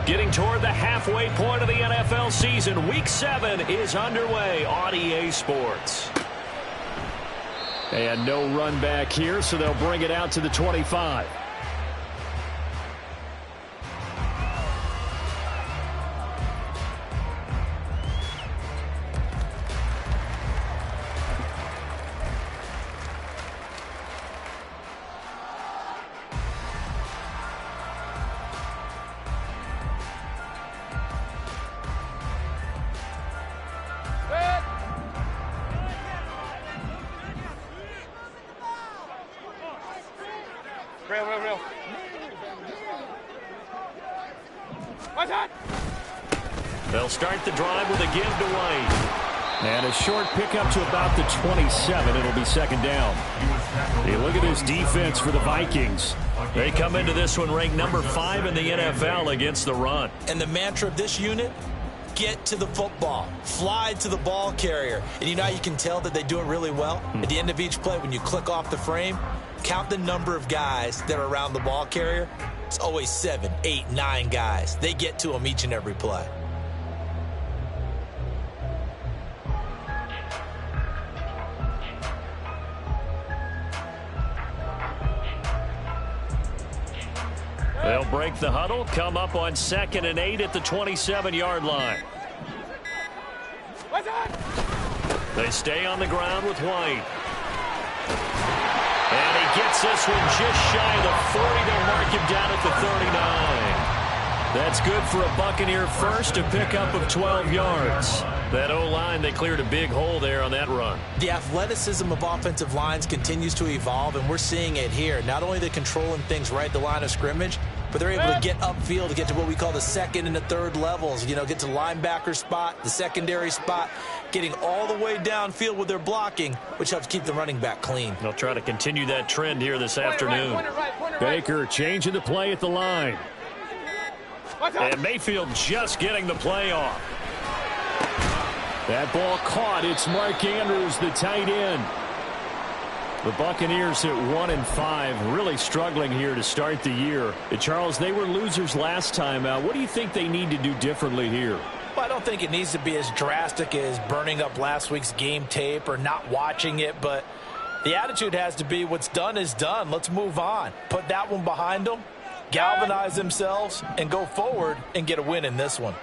Getting toward the halfway point of the NFL season. Week 7 is underway on EA Sports. And no run back here, so they'll bring it out to the 25. Real. They'll start the drive with a give to White. And a short pickup to about the 27. It'll be second down. Hey, look at this defense for the Vikings. They come into this one ranked number 5 in the NFL against the run. And the mantra of this unit, get to the football. Fly to the ball carrier. And you know how you can tell that they do it really well? At the end of each play, when you click off the frame, count the number of guys that are around the ball carrier. It's always 7, 8, 9 guys. They get to them each and every play. They'll break the huddle, come up on 2nd and 8 at the 27-yard line. They stay on the ground with White. And he gets this one just shy of the 40. They'll mark him down at the 39. That's good for a Buccaneer first, a pickup of 12 yards. That O-line, they cleared a big hole there on that run. The athleticism of offensive lines continues to evolve, and we're seeing it here. Not only are they controlling things right at the line of scrimmage, but they're able to get upfield to get to what we call the second and the third levels. You know, get to the linebacker spot, the secondary spot, getting all the way downfield with their blocking, which helps keep the running back clean. They'll try to continue that trend here this afternoon. Baker changing the play at the line. And Mayfield just getting the play off. That ball caught. It's Mark Andrews, the tight end. The Buccaneers at 1-5, really struggling here to start the year. Charles, they were losers last time out. What do you think they need to do differently here? Well, I don't think it needs to be as drastic as burning up last week's game tape or not watching it, but the attitude has to be what's done is done. Let's move on. Put that one behind them, galvanize themselves, and go forward and get a win in this one.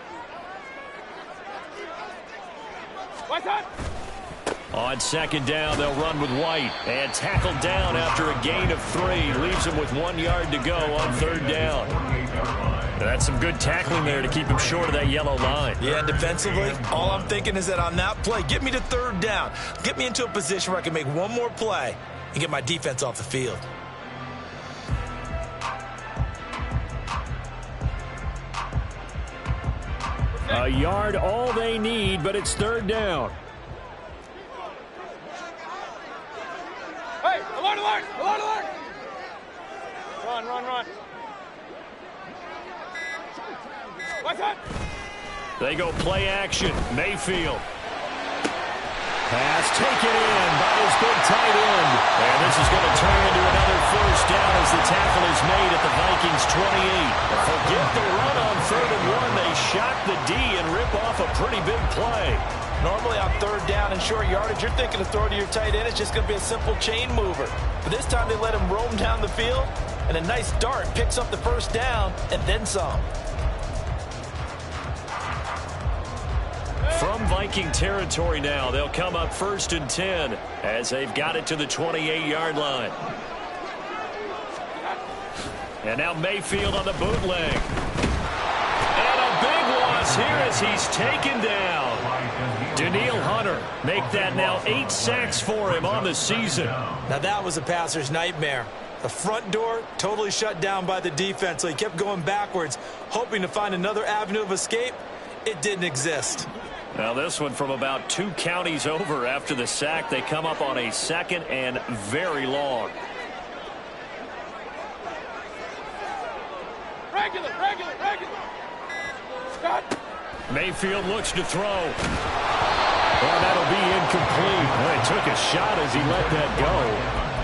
On 2nd down, they'll run with White. And tackled down after a gain of 3. Leaves him with 1 yard to go on 3rd down. That's some good tackling there to keep him short of that yellow line. Yeah, and defensively, all I'm thinking is that on that play, get me to 3rd down. Get me into a position where I can make one more play and get my defense off the field. A yard all they need, but it's 3rd down. Hey, alert! Run. What's that? They go play action. Mayfield. Pass taken in by his big tight end. And this is going to turn into another 1st down as the tackle is made at the Vikings 28. Forget the run on 3rd and 1. They shock the D and rip off a pretty big play. Normally on 3rd down and short yardage, you're thinking of throwing to your tight end. It's just going to be a simple chain mover. But this time they let him roam down the field, and a nice dart picks up the 1st down and then some. From Viking territory now, they'll come up 1st and 10 as they've got it to the 28-yard line. And now Mayfield on the bootleg. And a big loss here as he's taken down. Danielle Hunter make that now 8 sacks for him on the season. Now that was a passer's nightmare. The front door totally shut down by the defense, so he kept going backwards, hoping to find another avenue of escape. It didn't exist. Now this one from about 2 counties over after the sack. They come up on a 2nd and very long. Regular. Cut. Mayfield looks to throw. Well, that'll be incomplete. Well, he took a shot as he let that go.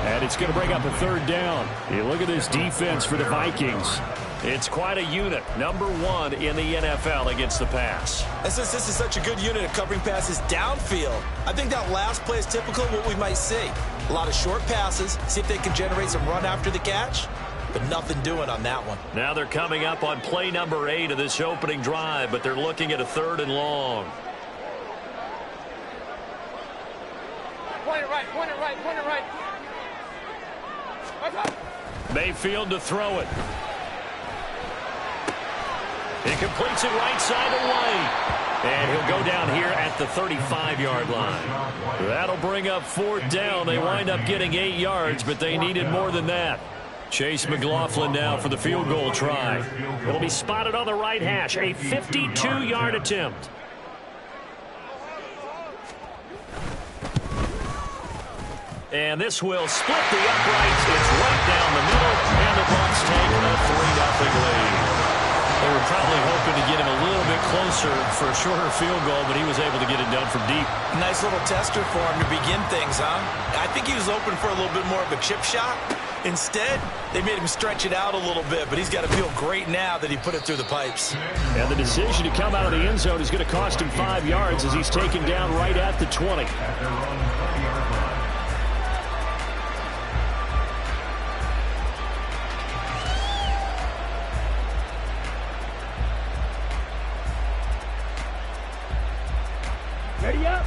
And it's going to bring up a 3rd down. You look at this defense for the Vikings. It's quite a unit. Number 1 in the NFL against the pass. And since this is such a good unit of covering passes downfield, I think that last play is typical of what we might see. A lot of short passes, see if they can generate some run after the catch, but nothing doing on that one. Now they're coming up on play number 8 of this opening drive, but they're looking at a 3rd and long. Point it right, point it right, point it right. Mayfield to throw it. He completes it right side away. And he'll go down here at the 35-yard line. That'll bring up 4th down. They wind up getting 8 yards, but they needed more than that. Chase McLaughlin now for the field goal try. It'll be spotted on the right hash. A 52-yard attempt. And this will split the uprights. It's right down the middle, and the Bucs take a 3-0 lead. They were probably hoping to get him a little bit closer for a shorter field goal, but he was able to get it done from deep. Nice little tester for him to begin things, huh? I think he was open for a little bit more of a chip shot. Instead, they made him stretch it out a little bit, but he's got to feel great now that he put it through the pipes. And the decision to come out of the end zone is going to cost him 5 yards as he's taken down right at the 20. Ready up.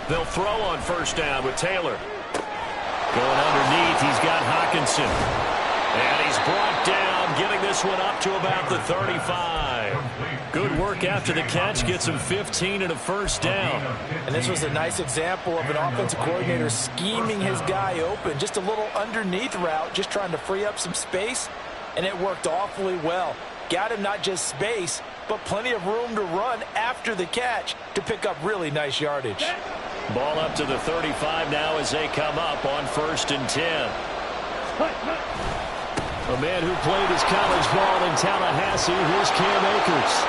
They'll throw on 1st down with Taylor. Going underneath, he's got Hockenson. And he's brought down, getting this one up to about the 35. Good work after the catch, gets him 15 and a 1st down. And this was a nice example of an offensive coordinator scheming his guy open. Just a little underneath route, just trying to free up some space. And it worked awfully well. Got him not just space, but plenty of room to run after the catch to pick up really nice yardage. Ball up to the 35 now as they come up on 1st and 10. A man who played his college ball in Tallahassee, here's Cam Akers.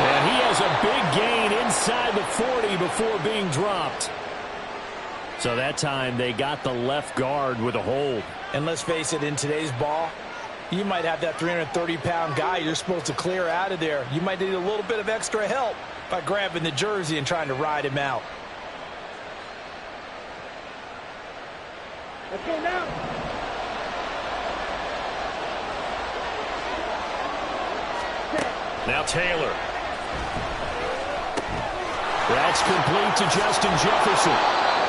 And he has a big gain inside the 40 before being dropped. So that time they got the left guard with a hold. And let's face it, in today's ball, you might have that 330-pound guy you're supposed to clear out of there. You might need a little bit of extra help by grabbing the jersey and trying to ride him out. Let's go now. Now Taylor. That's complete to Justin Jefferson.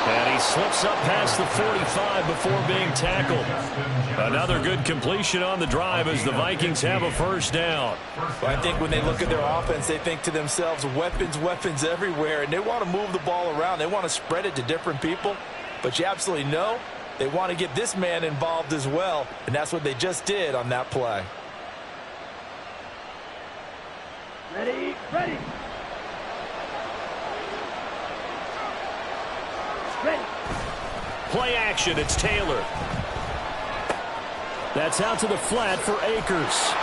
And he slips up past the 45 before being tackled. Another good completion on the drive as the Vikings have a 1st down. Well, I think when they look at their offense, they think to themselves, weapons, weapons everywhere, and they want to move the ball around. They want to spread it to different people. But you absolutely know they want to get this man involved as well, and that's what they just did on that play. Ready, ready. Ready. Play action, it's Taylor. That's out to the flat for Akers.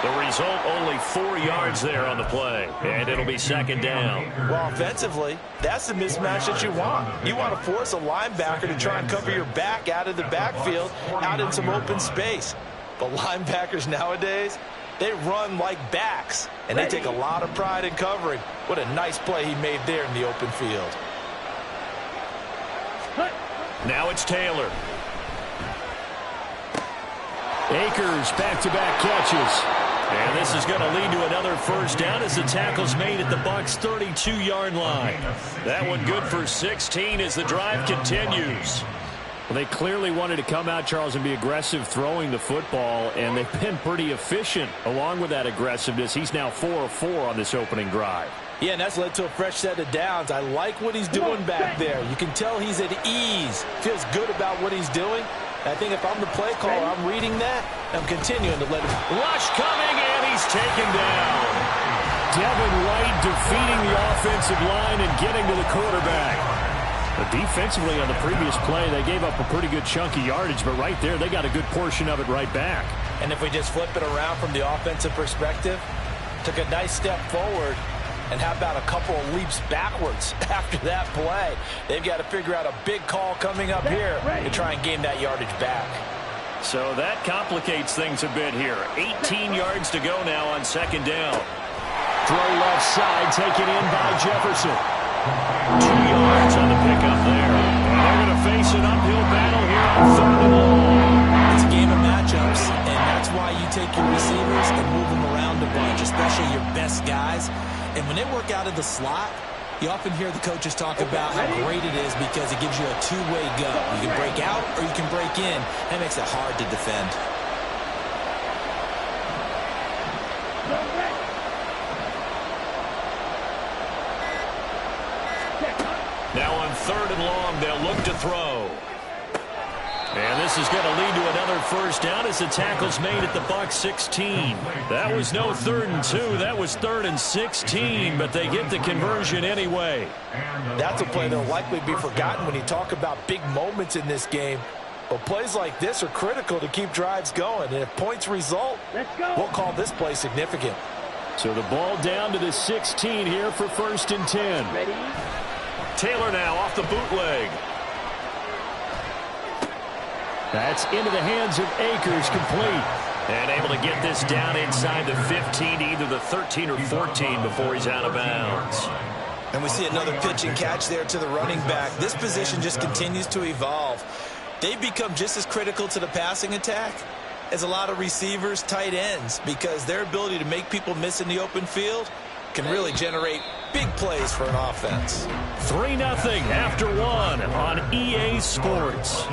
The result, only 4 yards there on the play, and it'll be 2nd down. Well, offensively, that's the mismatch that you want. You want to force a linebacker to try and cover your back out of the backfield, out in some open space. But linebackers nowadays, they run like backs, and they take a lot of pride in covering. What a nice play he made there in the open field. Now it's Taylor. Akers back-to-back catches. And this is going to lead to another 1st down as the tackle's made at the Bucs' 32-yard line. That one good for 16 as the drive continues. Well, they clearly wanted to come out, Charles, and be aggressive throwing the football, and they've been pretty efficient along with that aggressiveness. He's now 4 of 4 on this opening drive. Yeah, and that's led to a fresh set of downs. I like what he's doing back there. You can tell he's at ease, feels good about what he's doing. I think if I'm the play caller, I'm reading that, I'm continuing to let him. Rush coming, and he's taken down. Devin White defeating the offensive line and getting to the quarterback. But defensively on the previous play, they gave up a pretty good chunk of yardage, but right there, they got a good portion of it right back. And if we just flip it around from the offensive perspective, took a nice step forward, And how about a couple of leaps backwards after that play? They've got to figure out a big call coming up here to try and gain that yardage back. So that complicates things a bit here. 18 yards to go now on second down. Throw left side, taken in by Jefferson. 2 yards on the pickup there. And they're going to face an uphill battle here on third and long. It's a game of matchups, and that's why you take your receivers and move them around a bunch, especially your best guys. And when they work out of the slot, you often hear the coaches talk about how great it is because it gives you a two-way go. You can break out or you can break in. That makes it hard to defend. Now on third and long, they'll look to throw. And this is going to lead to another first down as the tackle's made at the Bucs 16. That was no 3rd and 2. That was 3rd and 16, but they get the conversion anyway. That's a play that'll likely be forgotten when you talk about big moments in this game. But plays like this are critical to keep drives going. And if points result, we'll call this play significant. So the ball down to the 16 here for 1st and 10. Ready? Taylor now off the bootleg. That's into the hands of Akers, complete. And able to get this down inside the 15 to either the 13 or 14 before he's out of bounds. And we see another pitch and catch there to the running back. This position just continues to evolve. They've become just as critical to the passing attack as a lot of receivers, tight ends, because their ability to make people miss in the open field can really generate big plays for an offense. 3-0 after one on EA Sports.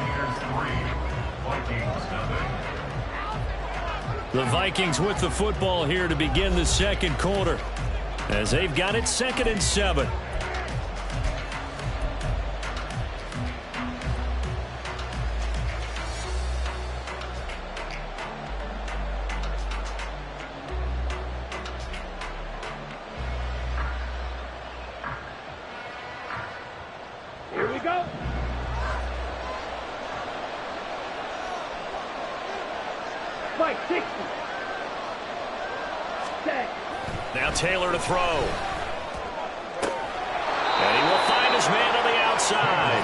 The Vikings with the football here to begin the second quarter as they've got it 2nd and 7. Here we go. Mike, 60. Set. Now Taylor to throw. And he will find his man on the outside.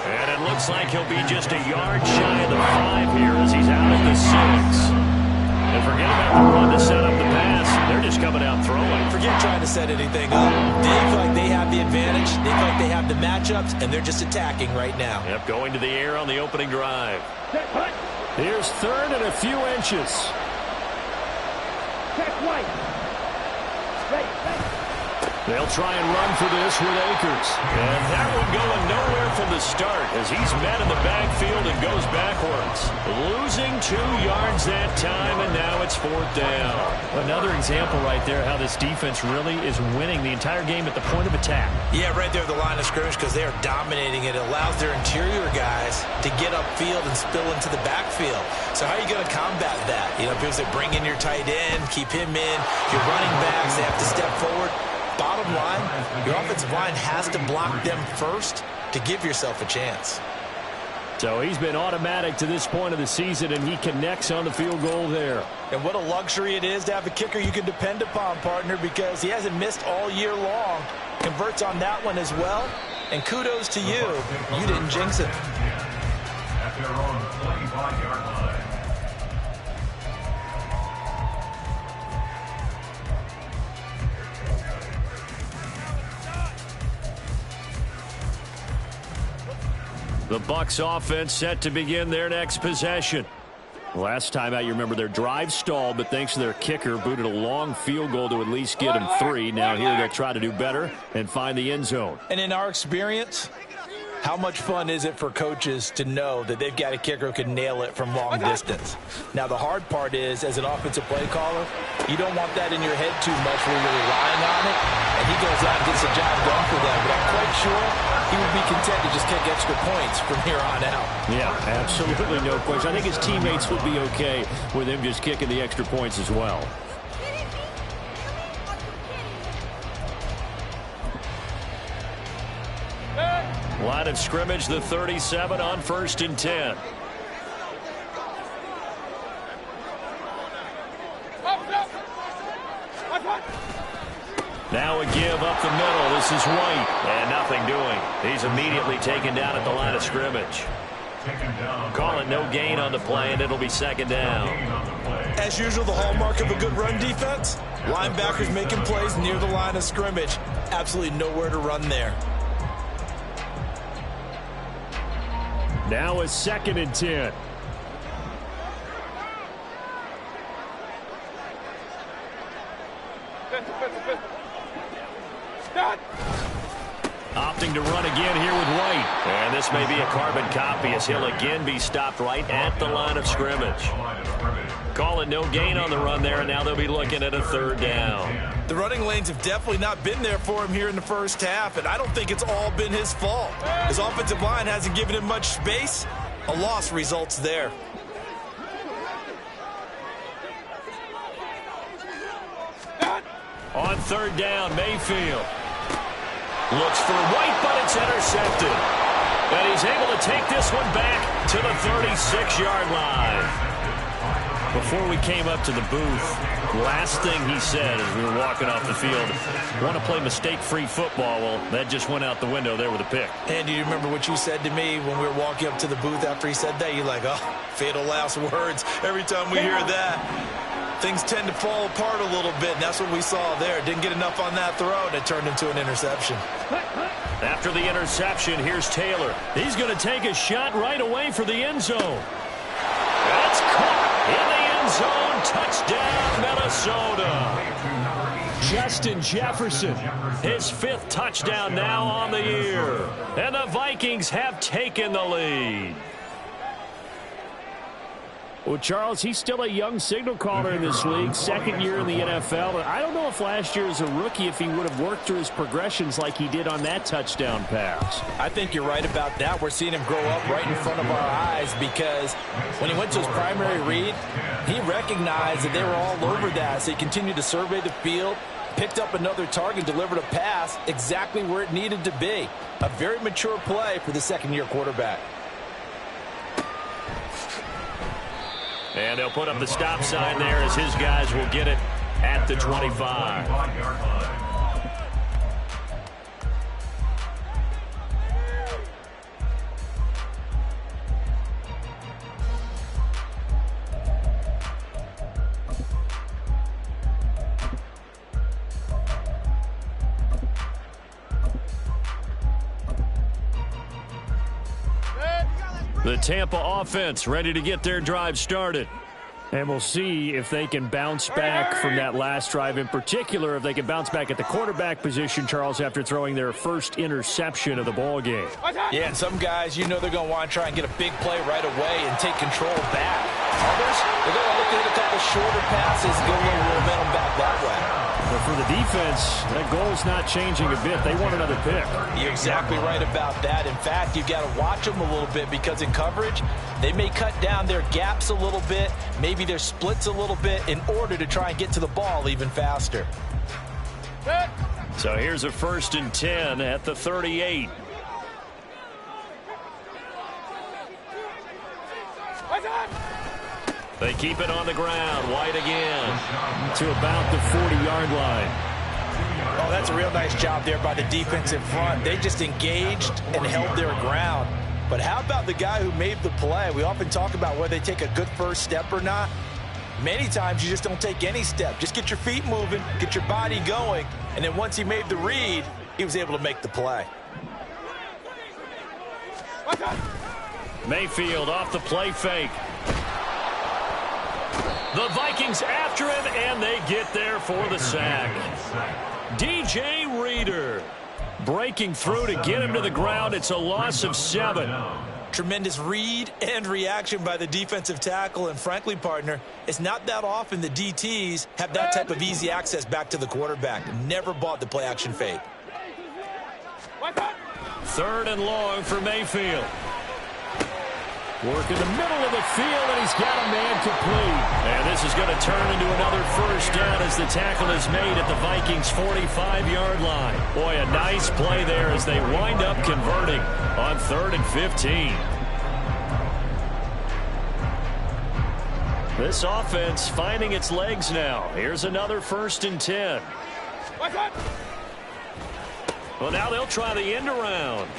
And it looks like he'll be just a yard shy of the 5 here as he's out at the 6. And forget about the run to set up the pass. They're just coming out throwing. Forget trying to set anything up. They feel like they have the advantage. They feel like they have the matchups, and they're just attacking right now. Yep, going to the air on the opening drive. Set, punt. Here's 3rd and a few inches. Check White. Ready. They'll try and run for this with Akers. And that one going nowhere from the start as he's met in the backfield and goes backwards. Losing 2 yards that time, and now it's 4th down. Another example right there how this defense really is winning the entire game at the point of attack. Yeah, right there at the line of scrimmage because they are dominating it. It allows their interior guys to get upfield and spill into the backfield. So how are you going to combat that? You know, because they bring in your tight end, keep him in. Your running backs, they have to step forward. Bottom line, your offensive line has to block them first to give yourself a chance. So he's been automatic to this point of the season, and he connects on the field goal there. And what a luxury it is to have a kicker you can depend upon, partner, because he hasn't missed all year long. Converts on that one as well. And kudos to you. You didn't jinx it. At their own 25-yard line. The Bucs offense set to begin their next possession. Last time out, you remember their drive stalled, but thanks to their kicker, booted a long field goal to at least get them 3. Now here they'll try to do better and find the end zone. And in our experience, how much fun is it for coaches to know that they've got a kicker who can nail it from long distance? Now, the hard part is, as an offensive play caller, you don't want that in your head too much where you're relying on it, and he goes out and gets the job done for them. But I'm quite sure he would be content to just kick extra points from here on out. Yeah, absolutely no question. I think his teammates would be okay with him just kicking the extra points as well. Line of scrimmage, the 37 on 1st and 10. Now a give up the middle. This is White. And nothing doing. He's immediately taken down at the line of scrimmage. Call it no gain on the play, and it'll be second down. As usual, the hallmark of a good run defense, linebackers making plays near the line of scrimmage. Absolutely nowhere to run there. Now a 2nd and 10. Opting to run again here with White. And this may be a carbon copy as he'll again be stopped right at the line of scrimmage. Call it no gain on the run there, and now they'll be looking at a 3rd down. The running lanes have definitely not been there for him here in the first half, and I don't think it's all been his fault. His offensive line hasn't given him much space. A loss results there. On 3rd down, Mayfield looks for White, but it's intercepted. And he's able to take this one back to the 36-yard line. Before we came up to the booth, last thing he said as we were walking off the field, want to play mistake-free football. Well, that just went out the window there with a pick. And do you remember what you said to me when we were walking up to the booth after he said that? You're like, oh, fatal last words. Every time we hear that, things tend to fall apart a little bit, and that's what we saw there. Didn't get enough on that throw, and it turned into an interception. After the interception, here's Taylor. He's going to take a shot right away for the end zone. That's caught in the end zone. Touchdown, Minnesota. Justin Jefferson, his 5th touchdown now on the year. And the Vikings have taken the lead. Well, Charles, he's still a young signal caller in this league, 2nd year in the NFL. But I don't know if last year as a rookie, if he would have worked through his progressions like he did on that touchdown pass. I think you're right about that. We're seeing him grow up right in front of our eyes because when he went to his primary read, he recognized that they were all over that. So he continued to survey the field, picked up another target, delivered a pass exactly where it needed to be. A very mature play for the 2nd-year quarterback. And they'll put up the stop sign there as his guys will get it at the 25. The Tampa offense ready to get their drive started. And we'll see if they can bounce back from that last drive. In particular, if they can bounce back at the quarterback position, Charles, after throwing their first interception of the ball game. Yeah, and some guys, you know they're going to want to try and get a big play right away and take control back. Others, they're going to look to hit a couple shorter passes, get a little momentum back that way. But for the defense, that goal's not changing a bit. They want another pick. You're exactly right about that. In fact, you've got to watch them a little bit because in coverage, they may cut down their gaps a little bit, maybe their splits a little bit in order to try and get to the ball even faster. So here's a 1st and 10 at the 38. They keep it on the ground. White again to about the 40-yard line. Oh, that's a real nice job there by the defensive front. They just engaged and held their ground. But how about the guy who made the play? We often talk about whether they take a good first step or not. Many times you just don't take any step. Just get your feet moving, get your body going, and then once he made the read, he was able to make the play. Mayfield off the play fake. The Vikings after him, and they get there for the sack. DJ Reader breaking through to get him to the ground. It's a loss of 7. Tremendous read and reaction by the defensive tackle. And frankly, partner, it's not that often the DTs have that type of easy access back to the quarterback. Never bought the play action fade. 3rd and long for Mayfield. Work in the middle of the field, and he's got a man complete. And this is going to turn into another 1st down as the tackle is made at the Vikings' 45-yard line. Boy, a nice play there as they wind up converting on 3rd and 15. This offense finding its legs now. Here's another 1st and 10. Well, now they'll try the end around.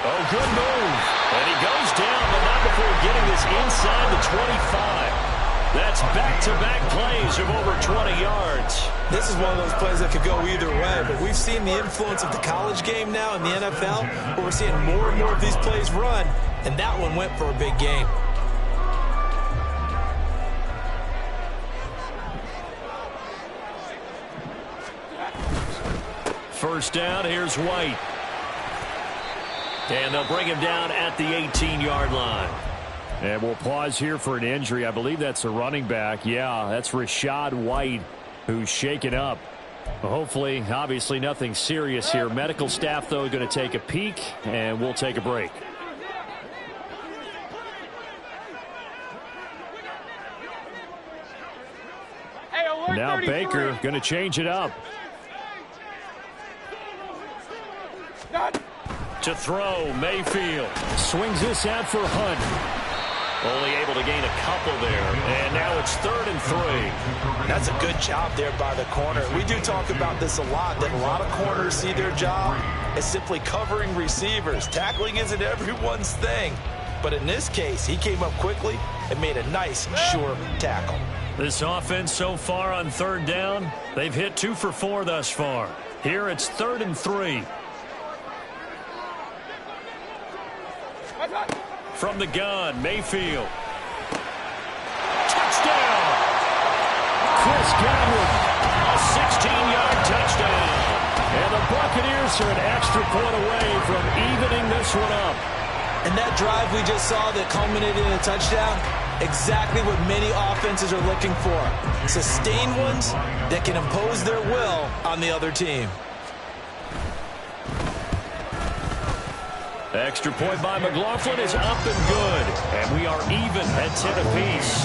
Oh, good move. And he goes down, but not before getting this inside the 25. That's back-to-back plays of over 20 yards. This is one of those plays that could go either way, but we've seen the influence of the college game now in the NFL, where we're seeing more and more of these plays run, and that one went for a big gain. First down, here's White. And they'll bring him down at the 18-yard line. And we'll pause here for an injury. I believe that's a running back. Yeah, that's Rachaad White, who's shaken up. Well, hopefully, obviously nothing serious here. Medical staff, though, going to take a peek, and we'll take a break. Now Baker going to change it up. To throw, Mayfield swings this out for Hunt. Only able to gain a couple there, and now it's 3rd and 3. That's a good job there by the corner. We do talk about this a lot, that a lot of corners see their job as simply covering receivers. Tackling isn't everyone's thing, but in this case, he came up quickly and made a nice, sure tackle. This offense so far on 3rd down, they've hit 2 for 4 thus far. Here it's 3rd and 3. From the gun, Mayfield. Touchdown! Chris Godwin, a 16-yard touchdown. And the Buccaneers are an extra point away from evening this one up. And that drive we just saw that culminated in a touchdown, exactly what many offenses are looking for. Sustained ones that can impose their will on the other team. Extra point by McLaughlin is up and good. And we are even at 10 apiece.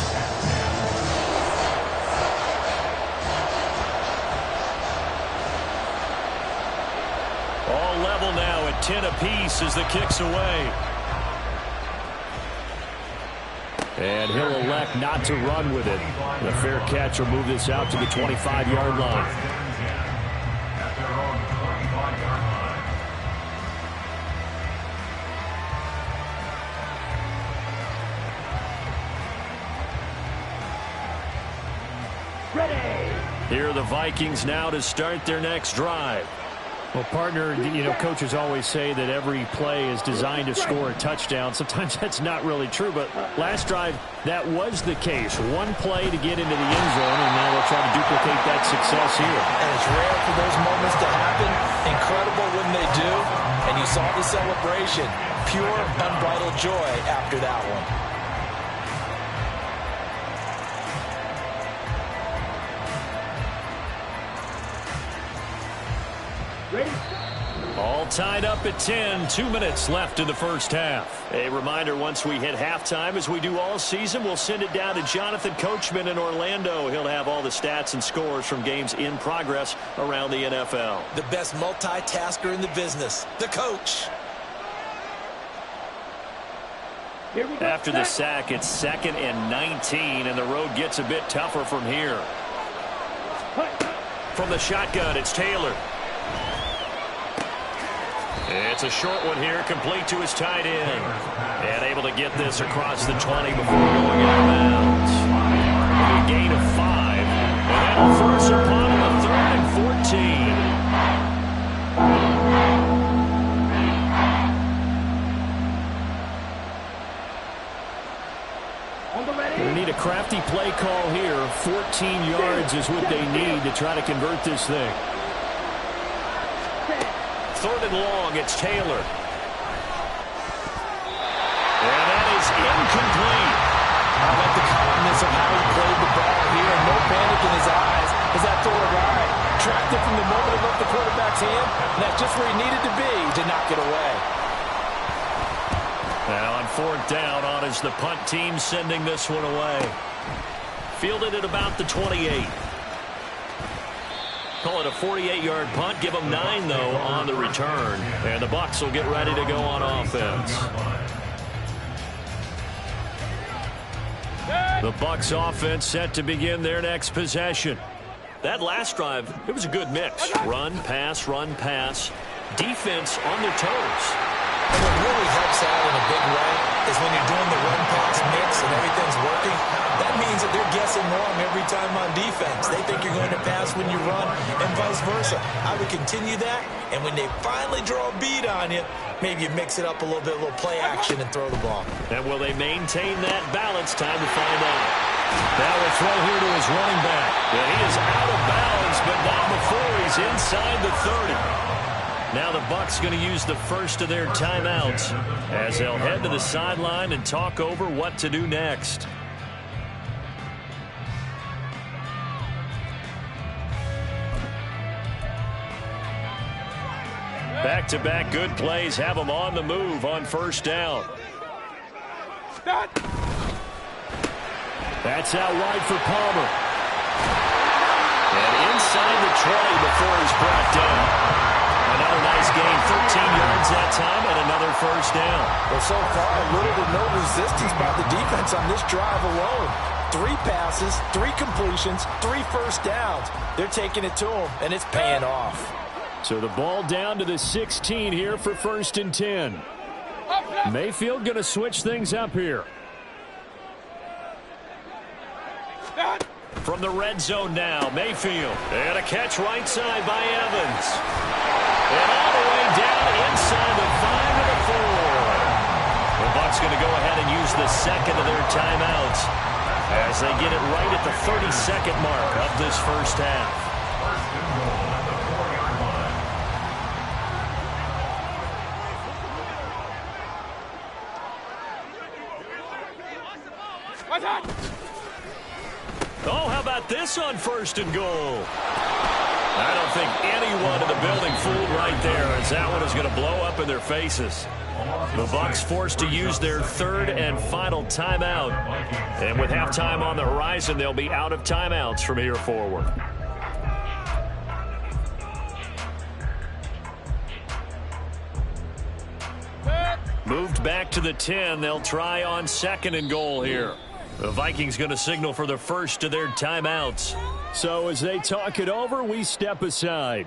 All level now at 10 apiece as the kick's away. And he'll elect not to run with it. The fair catch will move this out to the 25-yard line. Here are the Vikings now to start their next drive. Well, partner, you know, coaches always say that every play is designed to score a touchdown. Sometimes that's not really true, but last drive, that was the case. One play to get into the end zone, and now they'll try to duplicate that success here. And it's rare for those moments to happen. Incredible when they do. And you saw the celebration. Pure, unbridled joy after that one. All tied up at 10, 2 minutes left in the first half. A reminder, once we hit halftime, as we do all season, we'll send it down to Jonathan Coachman in Orlando. He'll have all the stats and scores from games in progress around the NFL. The best multitasker in the business, the coach. After the sack, it's 2nd and 19, and the road gets a bit tougher from here. From the shotgun, it's Taylor. It's a short one here, complete to his tight end. And able to get this across the 20 before going out of bounds. A gain of 5. And that'll force upon him a 3rd and 14. They need a crafty play call here. 14 yards is what they need to try to convert this thing. 3rd and long, it's Taylor. And that is incomplete. I like the calmness of how he played the ball here. No panic in his eyes as that throw arrived. Tracked it from the moment it left the quarterback's hand, and that's just where he needed to be to knock it away. Now on 4th down, on is the punt team sending this one away. Fielded at about the 28. Call it a 48-yard punt. Give them 9, though, on the return. And the Bucs will get ready to go on offense. Hey! The Bucs offense set to begin their next possession. That last drive, it was a good mix. Run, pass, defense on their toes. And what really helps out in a big way is when you're doing the run-pass mix and everything's working, that means that they're guessing wrong every time on defense. They think you're going to pass when you run and vice versa. I would continue that, and when they finally draw a beat on you, maybe you mix it up a little bit, a little play action, and throw the ball. And will they maintain that balance? Time to find out. Now a throw here to his running back. And he is out of bounds, but not before he's inside the 30. Now the Bucs going to use the first of their timeouts as they'll head to the sideline and talk over what to do next. Back-to-back good plays have them on the move on first down. That's out wide for Palmer. And inside the 20 before he's brought down. Another nice gain, 13 yards that time, and another first down. Well, so far, little to no resistance by the defense on this drive alone. 3 passes, 3 completions, 3 first downs. They're taking it to him, and it's paying off. So the ball down to the 16 here for 1st and 10. Mayfield going to switch things up here. From the red zone now, Mayfield. And a catch right side by Evans. And all the way down inside the 5 to the 4. The Bucs going to go ahead and use the second of their timeouts as they get it right at the 32nd mark of this first half. Oh, how about this on 1st and goal? I don't think anyone in the building fooled right there, as that one is going to blow up in their faces. The Bucs forced to use their 3rd and final timeout. And with halftime on the horizon, they'll be out of timeouts from here forward. Moved back to the 10. They'll try on 2nd and goal here. The Vikings going to signal for the first of their timeouts. So as they talk it over, we step aside.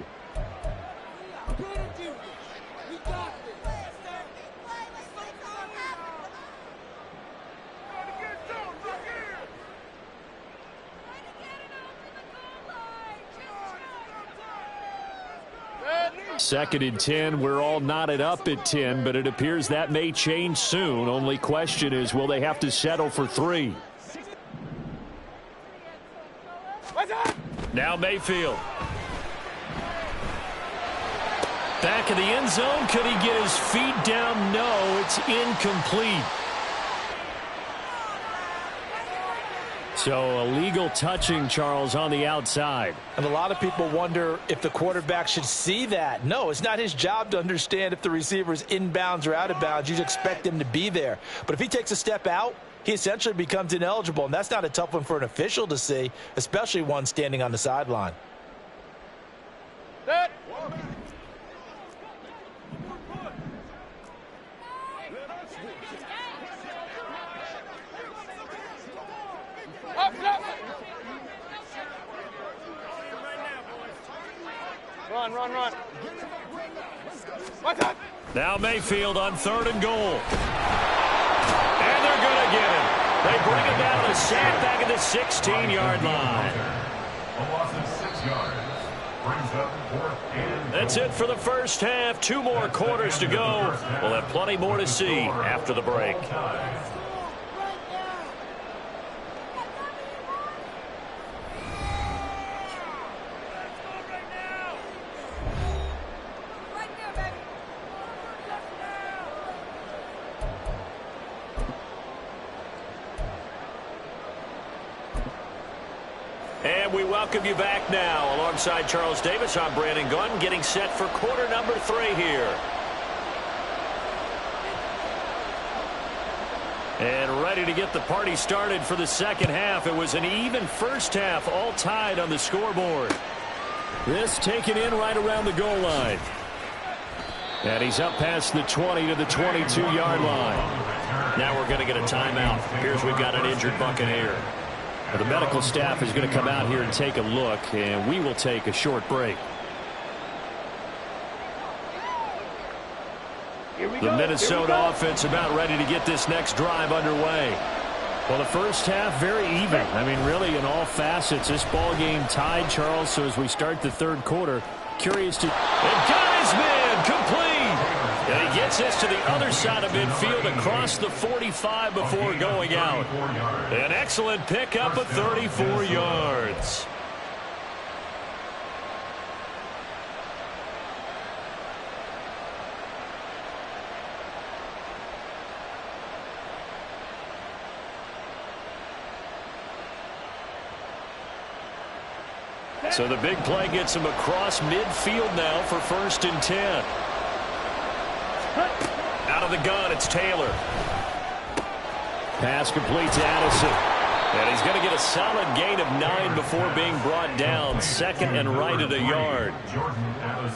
Second and 10, we're all knotted up at 10, but it appears that may change soon. Only question is, will they have to settle for 3? Now Mayfield. Back in the end zone. Could he get his feet down? No, it's incomplete. So illegal touching, Charles, on the outside. And a lot of people wonder if the quarterback should see that. No, it's not his job to understand if the receiver is inbounds or out of bounds. You expect him to be there. But if he takes a step out, he essentially becomes ineligible. And that's not a tough one for an official to see, especially one standing on the sideline. Run. Now Mayfield on 3rd and goal. And they're going to get him. They bring him down to sack back at the 16-yard line. A loss of 6 yards. Brings up 4th and That's it for the first half. 2 more quarters to go. We'll have plenty more to see after the break. And we welcome you back now. Alongside Charles Davis, I'm Brandon Gunn, getting set for quarter number 3 here. And ready to get the party started for the second half. It was an even first half, all tied on the scoreboard. This taken in right around the goal line. And he's up past the 20 to the 22-yard line. Now we're going to get a timeout. Here's we've got an injured Buccaneer. The medical staff is going to come out here and take a look, and we will take a short break. The Minnesota offense about ready to get this next drive underway. Well, the first half, very even. I mean, really, in all facets, this ball game tied, Charles. So as we start the third quarter, curious to... And got his man complete! And he gets this to the other side of midfield across the 45 before going out. An excellent pickup of 34 yards. So the big play gets him across midfield now for 1st and 10. Out of the gun, it's Taylor. Pass complete to Addison. And he's going to get a solid gain of 9 before being brought down. 2nd and right at a yard.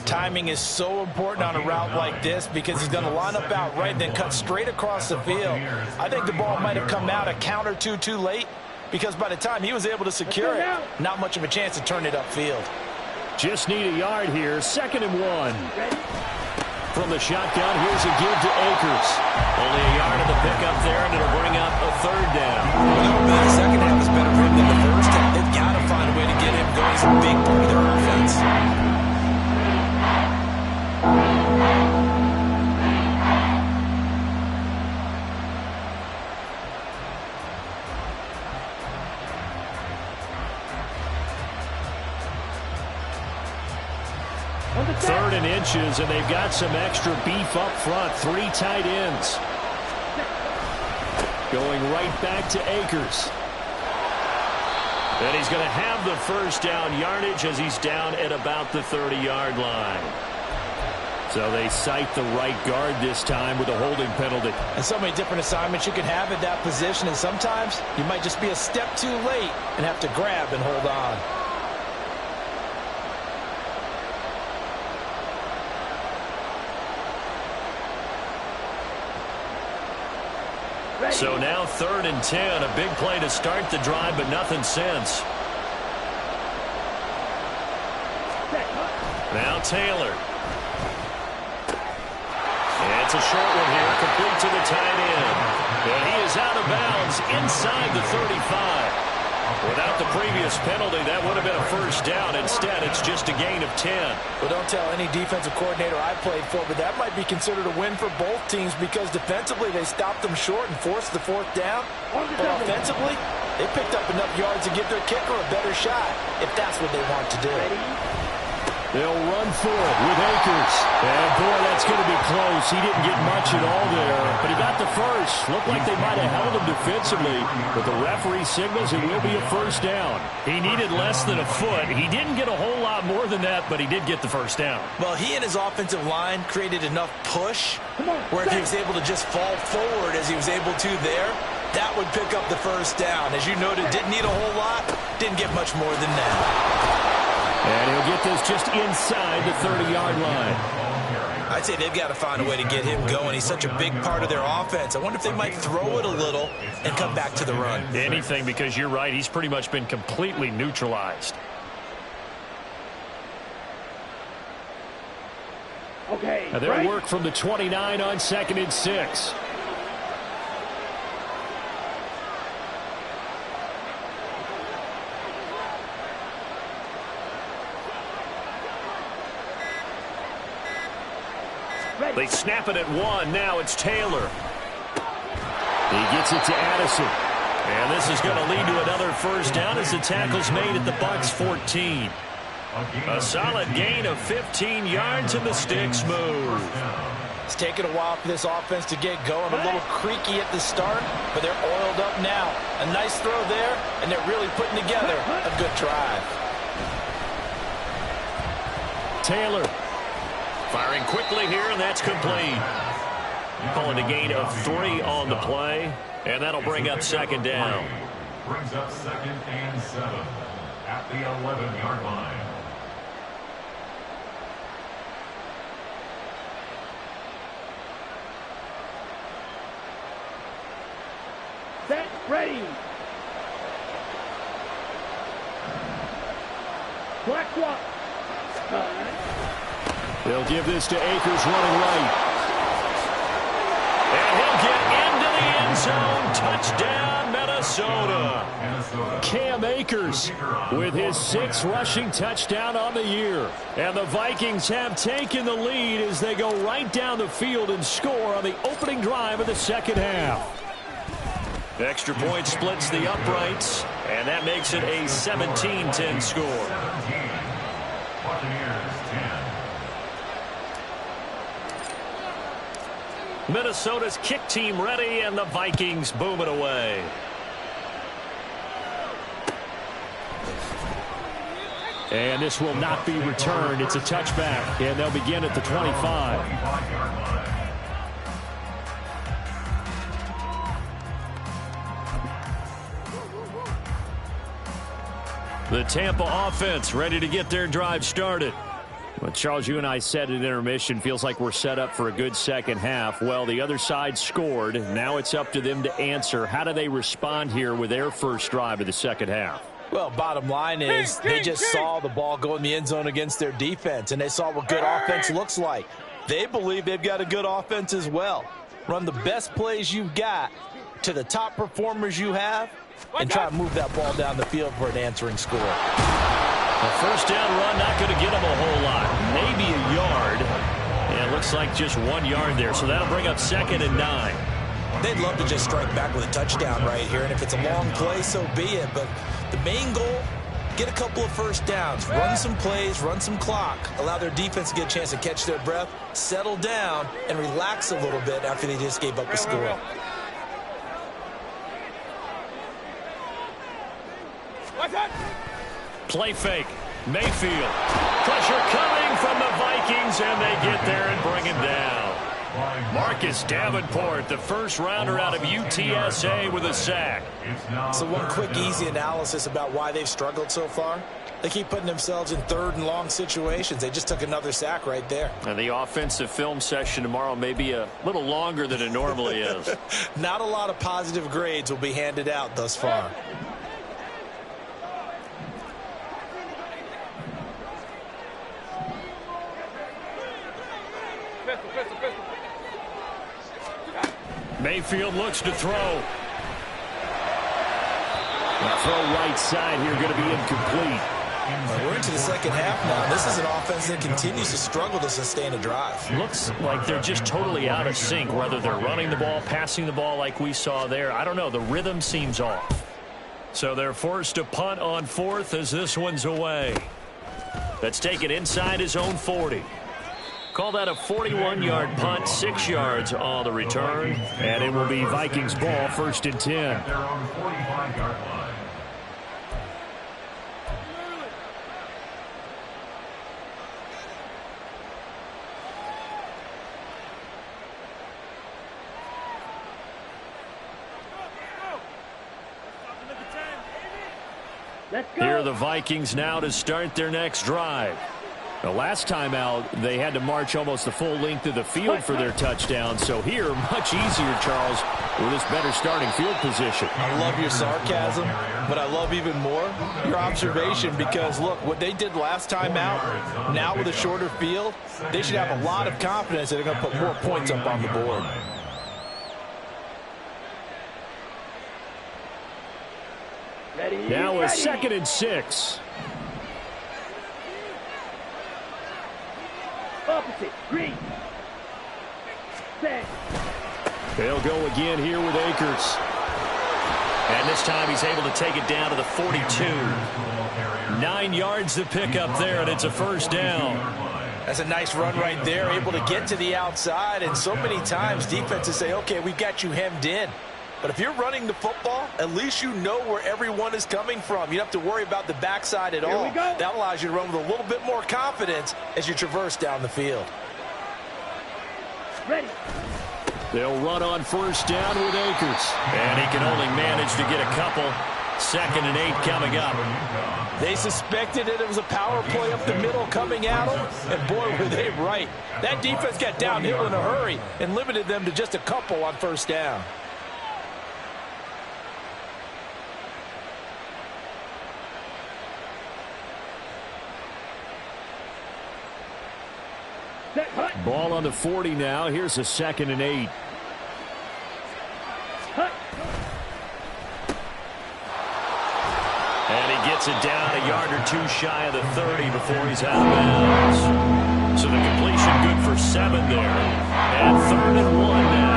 Timing is so important on a route like this because he's going to line up out right and then cut straight across the field. I think the ball might have come out a count or two too late, because by the time he was able to secure it, not much of a chance to turn it upfield. Just need a yard here. 2nd and 1. From the shotgun, here's a give to Akers. Only a yard of the pickup there, and it'll bring up a 3rd down. The second half is better for him than the first half. They've got to find a way to get him going. He's a big part of their offense. Third and inches, and they've got some extra beef up front. 3 tight ends. Going right back to Akers. And he's going to have the 1st down yardage as he's down at about the 30-yard line. So they cite the right guard this time with a holding penalty. And so many different assignments you can have at that position, and sometimes you might just be a step too late and have to grab and hold on. So now 3rd and 10, a big play to start the drive, but nothing since. Now Taylor. And it's a short one here, complete to the tight end. And he is out of bounds inside the 35. Without the previous penalty, that would have been a 1st down. Instead, it's just a gain of 10. Well, don't tell any defensive coordinator I played for, but that might be considered a win for both teams because defensively they stopped them short and forced the 4th down. But offensively, they picked up enough yards to give their kicker a better shot if that's what they want to do. They'll run for it with Akers. And, boy, that's going to be close. He didn't get much at all there, but he got the 1st. Looked like they might have held him defensively, but the referee signals it will be a 1st down. He needed less than a foot. He didn't get a whole lot more than that, but he did get the 1st down. Well, he and his offensive line created enough push where if he was able to just fall forward as he was able to there, that would pick up the 1st down. As you noted, didn't need a whole lot, didn't get much more than that. And he'll get this just inside the 30-yard line. I'd say they've got to find a way to get him going. He's such a big part of their offense. I wonder if they might throw it a little and come back to the run. Anything, because you're right. He's pretty much been completely neutralized. Okay. Now they'll work from the 29 on 2nd and 6. They snap it at 1. Now it's Taylor. He gets it to Addison. And this is going to lead to another 1st down as the tackle's made at the Bucs 14. A solid gain of 15 yards and the sticks move. It's taken a while for this offense to get going. A little creaky at the start, but they're oiled up now. A nice throw there, and they're really putting together a good drive. Taylor. Firing quickly here, and that's complete. Calling a gain of 3 on the play, and that'll bring up 2nd down. Brings up 2nd and 7 at the 11-yard line. Set, ready. Black walk. They'll give this to Akers running right. And he'll get into the end zone. Touchdown, Minnesota. Cam Akers with his 6th rushing touchdown on the year. And the Vikings have taken the lead as they go right down the field and score on the opening drive of the second half. Extra point splits the uprights, and that makes it a 17-10 score. Buccaneers 10. Minnesota's kick team ready, and the Vikings boom it away. And this will not be returned. It's a touchback, and they'll begin at the 25. The Tampa offense ready to get their drive started. Well, Charles, you and I said at intermission, feels like we're set up for a good second half. Well, the other side scored. Now it's up to them to answer. How do they respond here with their first drive of the second half? Well, bottom line is they just saw the ball go in the end zone against their defense, and they saw what good offense looks like. They believe they've got a good offense as well. Run the best plays you've got to the top performers you have, and try to move that ball down the field for an answering score. A first down run, not going to get them a whole lot. Maybe a yard. And it looks like just 1 yard there, so that'll bring up 2nd and 9. They'd love to just strike back with a touchdown right here, and if it's a long play, so be it. But the main goal, get a couple of first downs, run some plays, run some clock, allow their defense to get a chance to catch their breath, settle down, and relax a little bit after they just gave up a score. Play fake. Mayfield. Pressure coming from the Vikings, and they get there and bring him down. Marcus Davenport, the first rounder out of UTSA, with a sack. So one quick, easy analysis about why they've struggled so far. They keep putting themselves in 3rd and long situations. They just took another sack right there. And the offensive film session tomorrow may be a little longer than it normally is. Not a lot of positive grades will be handed out thus far. Mayfield looks to throw. The throw right side here going to be incomplete. We're into the second half now. This is an offense that continues to struggle to sustain a drive. Looks like they're just totally out of sync, whether they're running the ball, passing the ball like we saw there. I don't know. The rhythm seems off. So they're forced to punt on 4th as this one's away. That's taken inside his own 40. Call that a 41-yard punt, 6 yards on the return, and it will be Vikings ball, 1st and 10. They're on the 45-yard line. Let's go. Here are the Vikings now to start their next drive. The last time out, they had to march almost the full length of the field for their touchdown. So here, much easier, Charles, with this better starting field position. I love your sarcasm, but I love even more your observation because, look, what they did last time out, now with a shorter field, they should have a lot of confidence that they're going to put more points up on the board. Ready, Now a ready. 2nd and 6. Opposite, green. Set. They'll go again here with Akers. And this time he's able to take it down to the 42. 9 yards to pick up there, and it's a first down. That's a nice run right there, able to get to the outside. And so many times defenses say, okay, we've got you hemmed in. But if you're running the football, at least you know where everyone is coming from. You don't have to worry about the backside at all. That allows you to run with a little bit more confidence as you traverse down the field. Ready. They'll run on first down with Akers. And he can only manage to get a couple. 2nd and 8 coming up. They suspected it was a power play up the middle coming at them, and boy, were they right. That defense got downhill in a hurry and limited them to just a couple on first down. Ball on the 40 now. Here's a 2nd and 8. And he gets it down a yard or two shy of the 30 before he's out of bounds. So the completion good for 7 there. And 3rd and 1 now.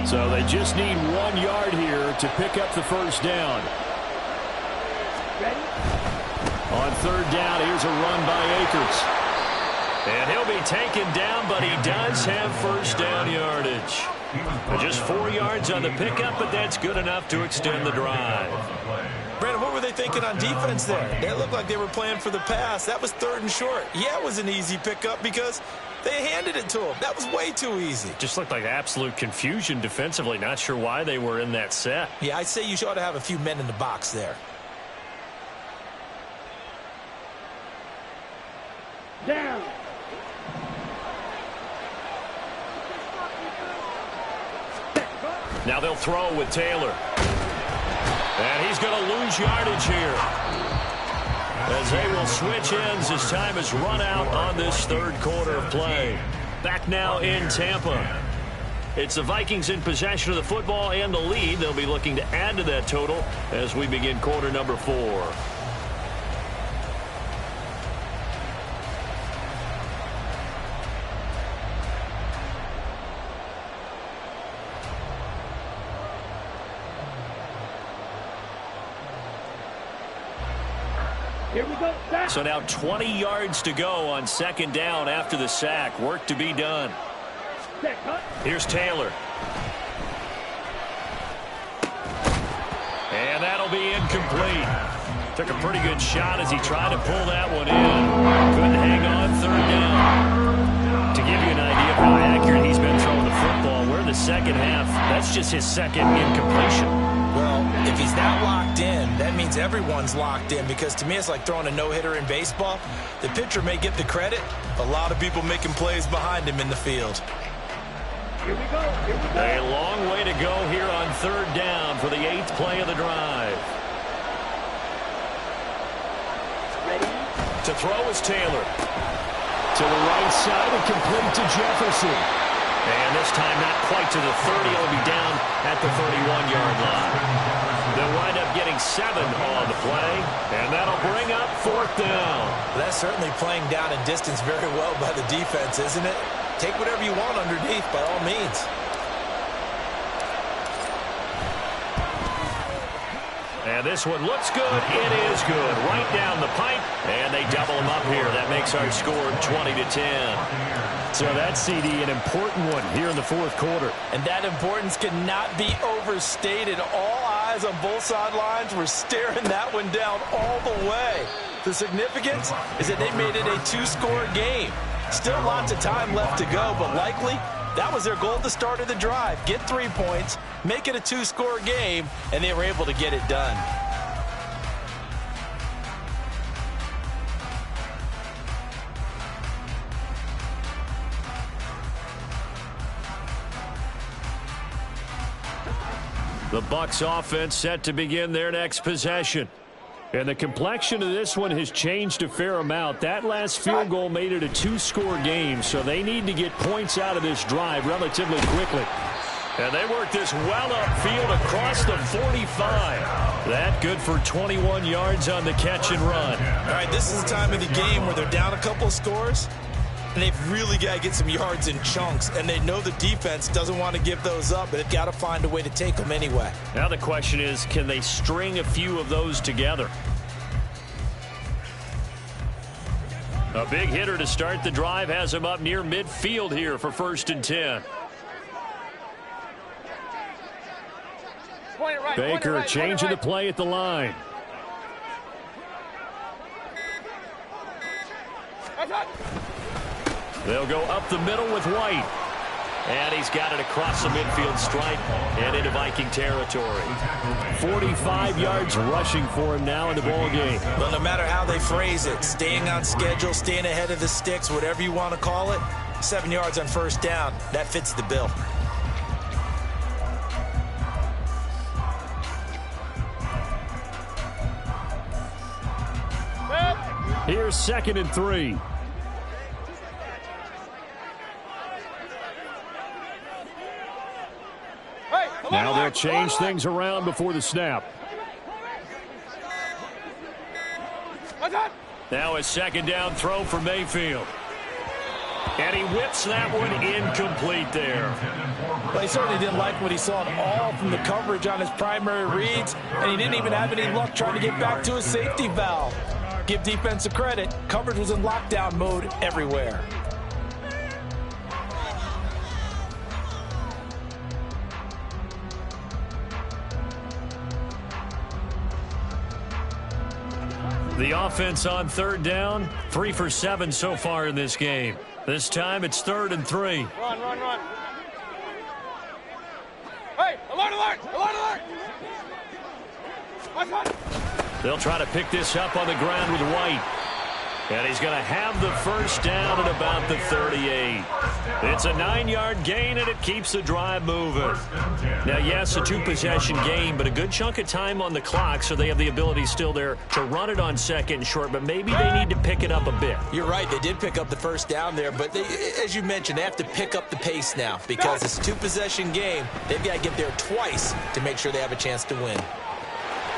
So they just need 1 yard here to pick up the first down. On 3rd down, here's a run by Akers. And he'll be taken down, but he does have first down yardage. Just 4 yards on the pickup, but that's good enough to extend the drive. Brandon, what were they thinking on defense there? They looked like they were playing for the pass. That was 3rd and short. Yeah, it was an easy pickup because they handed it to him. That was way too easy. Just looked like absolute confusion defensively. Not sure why they were in that set. Yeah, I'd say you ought to have a few men in the box there. Down. Now they'll throw with Taylor. And he's going to lose yardage here, as they will switch ends as time has run out on this 3rd quarter of play. Back now in Tampa. It's the Vikings in possession of the football and the lead. They'll be looking to add to that total as we begin quarter number 4. Here we go. Back. So now 20 yards to go on 2nd down after the sack. Work to be done. Here's Taylor. And that'll be incomplete. Took a pretty good shot as he tried to pull that one in. Couldn't hang on 3rd down. To give you an idea of how accurate he's been throwing the football, we're in the 2nd half. That's just his 2nd incompletion. Well, if he's that locked in, that means everyone's locked in, because to me it's like throwing a no-hitter in baseball. The pitcher may get the credit. A lot of people making plays behind him in the field. Here we go. Here we go. A long way to go here on 3rd down for the 8th play of the drive. Ready? To throw is Taylor. To the right side and complete to Jefferson. And this time not quite to the 30. He'll be down at the 31-yard line. They'll wind up getting 7 on the play, and that'll bring up 4th down. That's certainly playing down and distance very well by the defense, isn't it? Take whatever you want underneath, by all means. And this one looks good. It is good. Right down the pipe, and they double him up here. That makes our score 20-10. So that's, CD, an important one here in the 4th quarter. And that importance cannot be overstated. All eyes on both sidelines were staring that one down all the way. The significance is that they made it a 2-score game. Still lots of time left to go, but likely that was their goal at the start of the drive. Get 3 points, make it a 2-score game, and they were able to get it done. The Bucs offense set to begin their next possession. And the complexion of this one has changed a fair amount. That last field goal made it a 2-score game, so they need to get points out of this drive relatively quickly. And they work this well upfield across the 45. That good for 21 yards on the catch and run. All right, this is the time of the game where they're down a couple of scores, and they've really got to get some yards in chunks, and they know the defense doesn't want to give those up, but they've got to find a way to take them anyway. Now the question is, can they string a few of those together? A big hitter to start the drive has him up near midfield here for 1st and 10. Point it right, Baker changing the play at the line. They'll go up the middle with White. And he's got it across the midfield stripe and into Viking territory. 45 yards rushing for him now in the ball game. Well, no matter how they phrase it, staying on schedule, staying ahead of the sticks, whatever you want to call it, 7 yards on 1st down, that fits the bill. Here's 2nd and 3. Now they'll change things around before the snap. Now a 2nd down throw for Mayfield. And he whips that one incomplete there. Well, he certainly didn't like what he saw at all from the coverage on his primary reads, and he didn't even have any luck trying to get back to his safety valve. Give defense a credit. Coverage was in lockdown mode everywhere. The offense on 3rd down, 3 for 7 so far in this game. This time it's 3rd and 3. Run, run, run. Hey, alert, alert, alert, alert. Watch, watch. They'll try to pick this up on the ground with White. And he's going to have the 1st down at about the 38. It's a 9-yard gain, and it keeps the drive moving. Now, yes, a 2-possession game, but a good chunk of time on the clock, so they have the ability still there to run it on 2nd and short, but maybe they need to pick it up a bit. You're right. They did pick up the 1st down there, but as you mentioned, they have to pick up the pace now because it's a 2-possession game. They've got to get there twice to make sure they have a chance to win.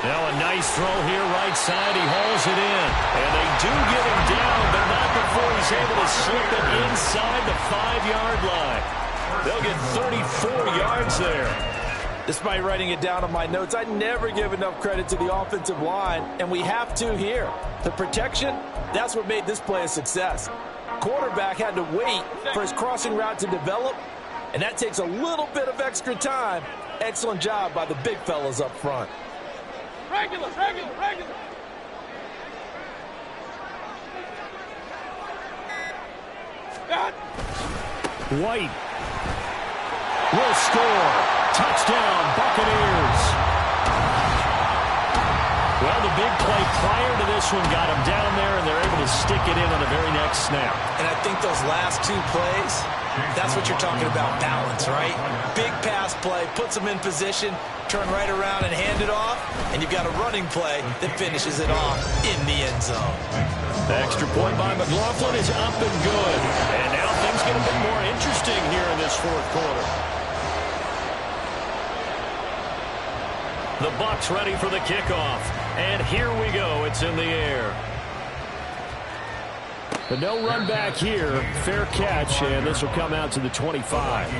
Now a nice throw here, right side. He hauls it in. And they do get him down, but not before he's able to slip it inside the 5-yard line. They'll get 34 yards there. Despite writing it down on my notes, I never give enough credit to the offensive line, and we have to here. The protection, that's what made this play a success. Quarterback had to wait for his crossing route to develop, and that takes a little bit of extra time. Excellent job by the big fellas up front. Regular, regular, regular. White will score. Touchdown, Buccaneers. Well, the big play prior to this one got him down there, and they're able to stick it in on the very next snap. And I think those last 2 plays, that's what you're talking about, balance, right? Big pass play, puts them in position, turn right around and hand it off, and you've got a running play that finishes it off in the end zone. The extra point by McLaughlin is up and good. And now things get a bit more interesting here in this 4th quarter. The Bucs ready for the kickoff. And here we go. It's in the air. But no run back here. Fair catch, and this will come out to the 25.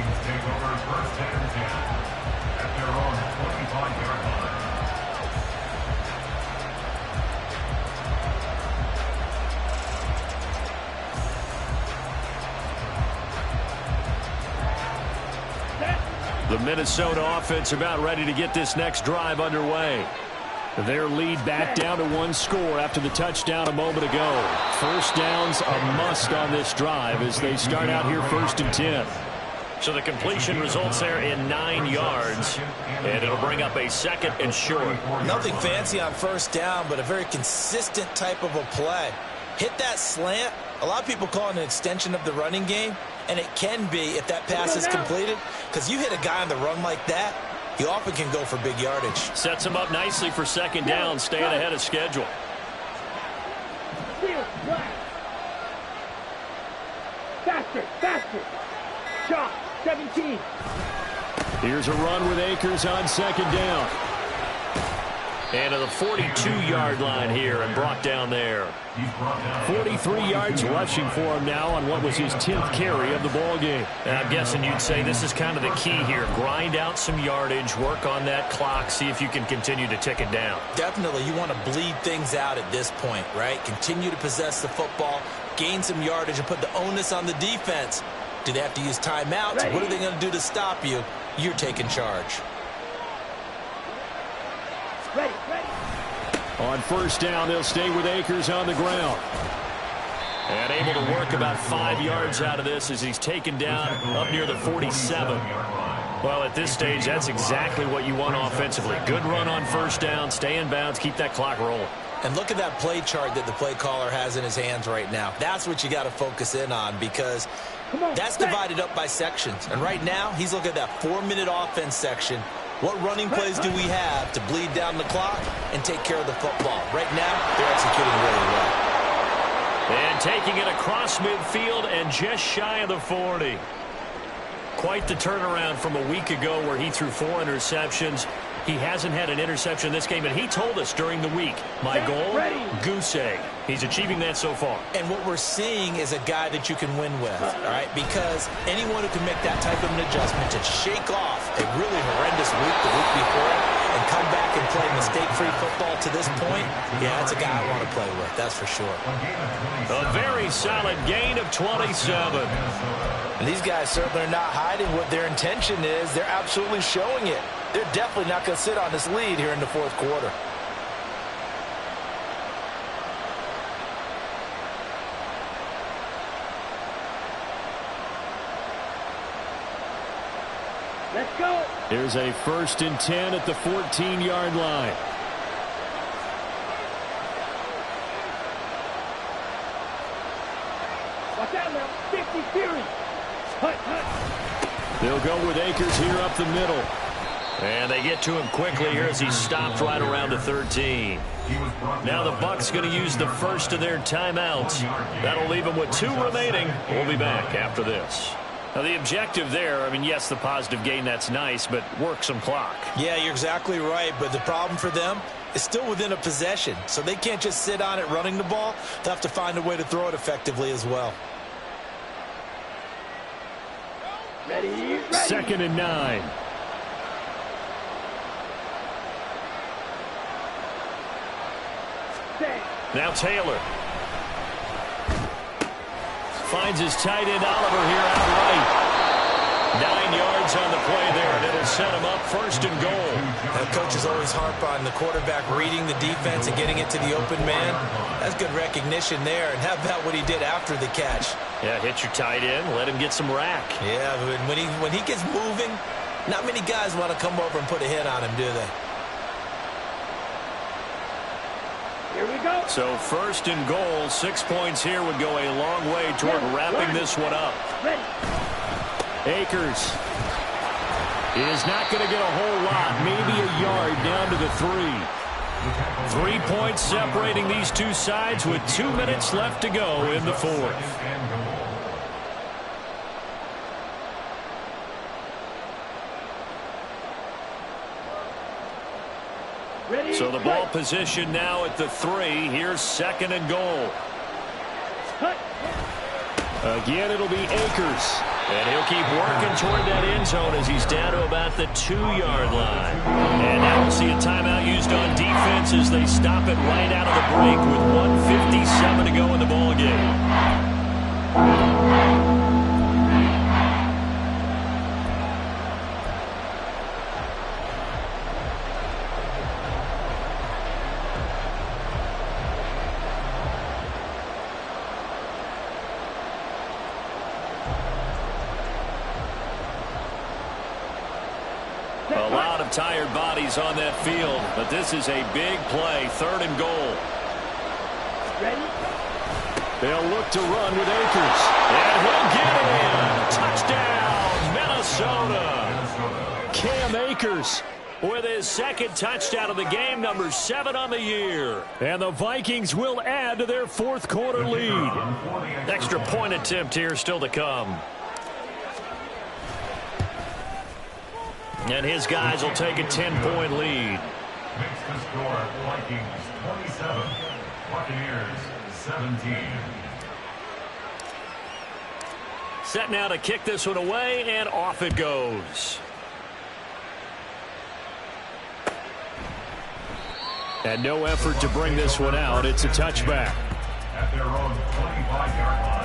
The Minnesota offense about ready to get this next drive underway. Their lead back down to 1 score after the touchdown a moment ago. 1st down's a must on this drive as they start out here 1st and 10. So the completion results there in 9 yards, and it'll bring up a 2nd and short. Nothing fancy on 1st down, but a very consistent type of a play. Hit that slant. A lot of people call it an extension of the running game, and it can be if that pass is completed, because you hit a guy on the run like that, you often can go for big yardage. Sets him up nicely for 2nd down, staying ahead of schedule. Faster, faster. Shot, 17. Here's a run with Akers on 2nd down. And to the 42-yard line here and brought down there. 43 yards rushing for him now on what was his 10th carry of the ball game. And I'm guessing you'd say this is kind of the key here. Grind out some yardage, work on that clock, see if you can continue to tick it down. Definitely, you want to bleed things out at this point, right? Continue to possess the football, gain some yardage, and put the onus on the defense. Do they have to use timeouts? What are they going to do to stop you? You're taking charge. Ready, ready. On 1st down, they'll stay with Akers on the ground. And able to work about 5 yards out of this as he's taken down up near the 47. Well, at this stage, that's exactly what you want offensively. Good run on 1st down, stay in bounds, keep that clock rolling. And look at that play chart that the play caller has in his hands right now. That's what you got to focus in on because that's divided up by sections. And right now, he's looking at that 4-minute offense section. What running plays do we have to bleed down the clock and take care of the football? Right now, they're executing really well. And taking it across midfield and just shy of the 40. Quite the turnaround from a week ago where he threw 4 interceptions. He hasn't had an interception this game, and he told us during the week, my goal, goose egg. He's achieving that so far. And what we're seeing is a guy that you can win with, all right? Because anyone who can make that type of an adjustment to shake off a really horrendous week the week before and come back and play mistake-free football to this point, yeah, that's a guy I want to play with, that's for sure. A very solid gain of 27. And these guys certainly are not hiding what their intention is. They're absolutely showing it. They're definitely not going to sit on this lead here in the fourth quarter. Let's go. Here's a 1st and 10 at the 14-yard line. Watch out now. 50 Fury. They'll go with Akers here up the middle. And they get to him quickly here as he stopped right around the 13. Now the Bucs going to use the first of their timeouts. That'll leave them with 2 remaining. We'll be back after this. Now the objective there, I mean, yes, the positive gain, that's nice, but work some clock. Yeah, you're exactly right, but the problem for them is still within a possession, so they can't just sit on it running the ball. They'll have to find a way to throw it effectively as well. Ready. 2nd and 9. Now Taylor finds his tight end Oliver here outright. 9 yards on the play there, and it'll set him up 1st and goal. Now, coaches always harp on the quarterback reading the defense and getting it to the open man. That's good recognition there. And how about what he did after the catch? Yeah, hit your tight end, let him get some rack. Yeah, but when he gets moving, not many guys want to come over and put a hit on him, do they? Here we go. So 1st and goal, 6 points here would go a long way toward wrapping this one up. Ready. Akers is not going to get a whole lot, maybe a yard down to the 3. 3 points separating these two sides with 2 minutes left to go in the 4th. So the ball position now at the 3. Here's 2nd and goal. Again, it'll be Akers. And he'll keep working toward that end zone as he's down to about the 2-yard line. And now we'll see a timeout used on defense as they stop it right out of the break with 1:57 to go in the ball game. A lot of tired bodies on that field, but this is a big play, 3rd and goal. Ready? They'll look to run with Akers. And he'll get it in. Touchdown, Minnesota. Cam Akers with his 2nd touchdown of the game, number 7 on the year. And the Vikings will add to their 4th quarter lead. Extra point attempt here still to come. And his guys will take a 10-point lead. Makes the score Vikings 27, Buccaneers 17. Set now to kick this one away, and off it goes. And no effort to bring this one out. It's a touchback. At their own 25-yard line.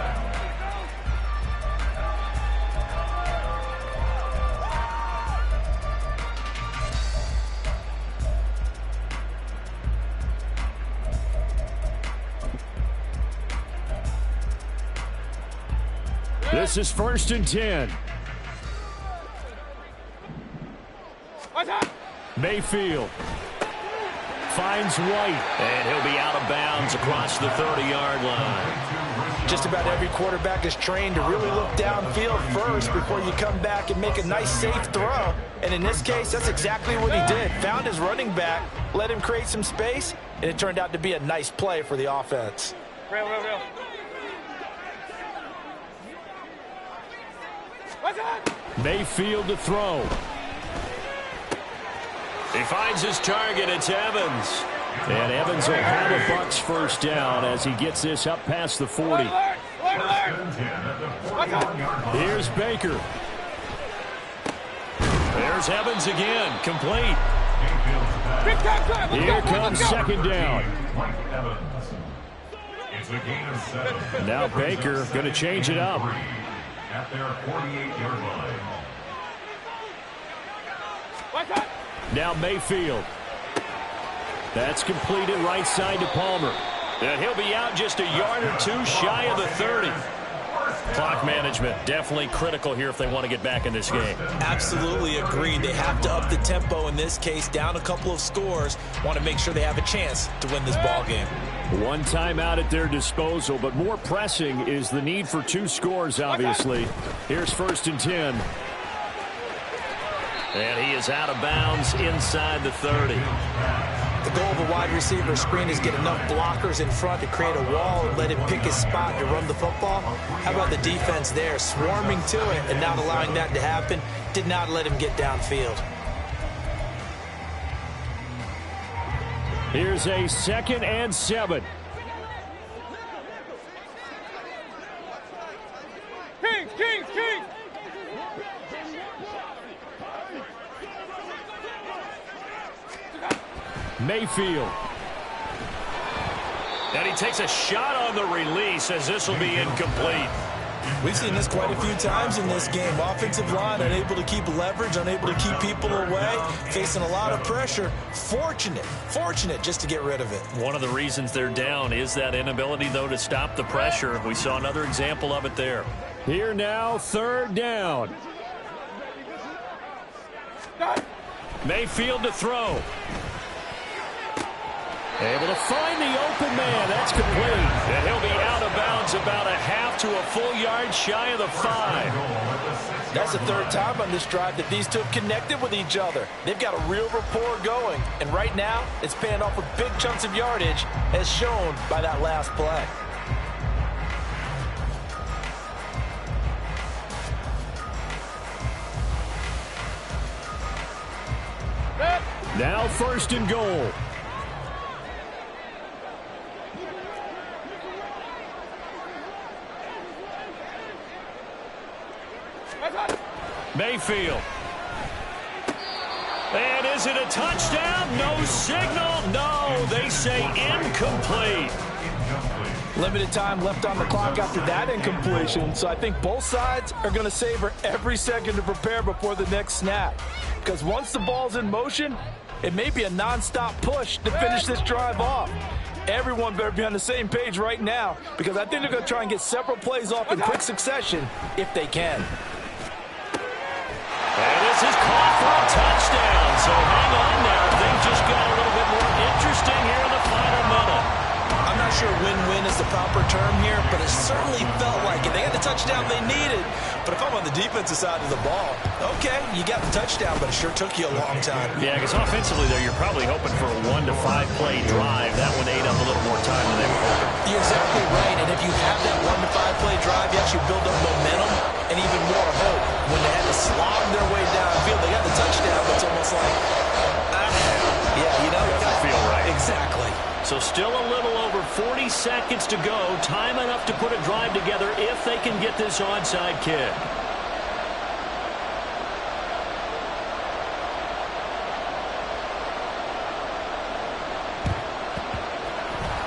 This is 1st and 10. Mayfield finds White, and he'll be out of bounds across the 30-yard line. Just about every quarterback is trained to really look downfield first before you come back and make a nice, safe throw. And in this case, that's exactly what he did. Found his running back, let him create some space, and it turned out to be a nice play for the offense. Real. Mayfield to throw. He finds his target. It's Evans. And Evans will have a Bucs first down as he gets this up past the 40. Here's Baker. There's Evans again. Complete. Here comes second down. Now Baker going to change it up. At their 48-yard line. Now Mayfield. That's completed right side to Palmer. And he'll be out just a yard or two shy of the 30. Clock management definitely critical here if they want to get back in this game. Absolutely agreed. They have to up the tempo in this case, down a couple of scores. Want to make sure they have a chance to win this ball game. One timeout at their disposal, but more pressing is the need for 2 scores, obviously. Here's 1st and 10. And he is out of bounds inside the 30. The goal of a wide receiver screen is get enough blockers in front to create a wall and let him pick his spot to run the football. How about the defense there, swarming to it and not allowing that to happen? Did not let him get downfield. Here's a 2nd and 7. Kings! Mayfield. And he takes a shot on the release as this will be incomplete. We've seen this quite a few times in this game. Offensive line unable to keep leverage, unable to keep people away, facing a lot of pressure. Fortunate just to get rid of it. One of the reasons they're down is that inability, though, to stop the pressure. We saw another example of it there. Here now, 3rd down. Mayfield to throw. Able to find the open man. That's complete. And he'll be out of bounds about a half to a full yard shy of the 5. That's the 3rd time on this drive that these two have connected with each other. They've got a real rapport going. And right now, it's paying off with big chunks of yardage, as shown by that last play. Now 1st and goal. Mayfield. And is it a touchdown? No signal. No, they say incomplete. Limited time left on the clock after that incompletion, so I think both sides are going to savor every second to prepare before the next snap. Because once the ball's in motion, it may be a nonstop push to finish this drive off. Everyone better be on the same page right now, because I think they're going to try and get several plays off in quick succession if they can. And this is caught for a touchdown. So hang on now. Things just got a little bit more interesting here in the final minute. I'm not sure win-win is the proper term here, but it certainly felt like it. They got the touchdown they needed. But if I'm on the defensive side of the ball, okay, you got the touchdown, but it sure took you a long time. Yeah, because offensively there, you're probably hoping for a 1 to 5 play drive. That one ate up a little more time than they were hoping. You're exactly right, and if you have that 1 to 5 play drive, you actually build up momentum and even more hope. When they had to slog their way downfield, they got the touchdown, but it's almost like, yeah, you know, doesn't feel right. Exactly. So still a little over 40 seconds to go. Time enough to put a drive together if they can get this onside kick.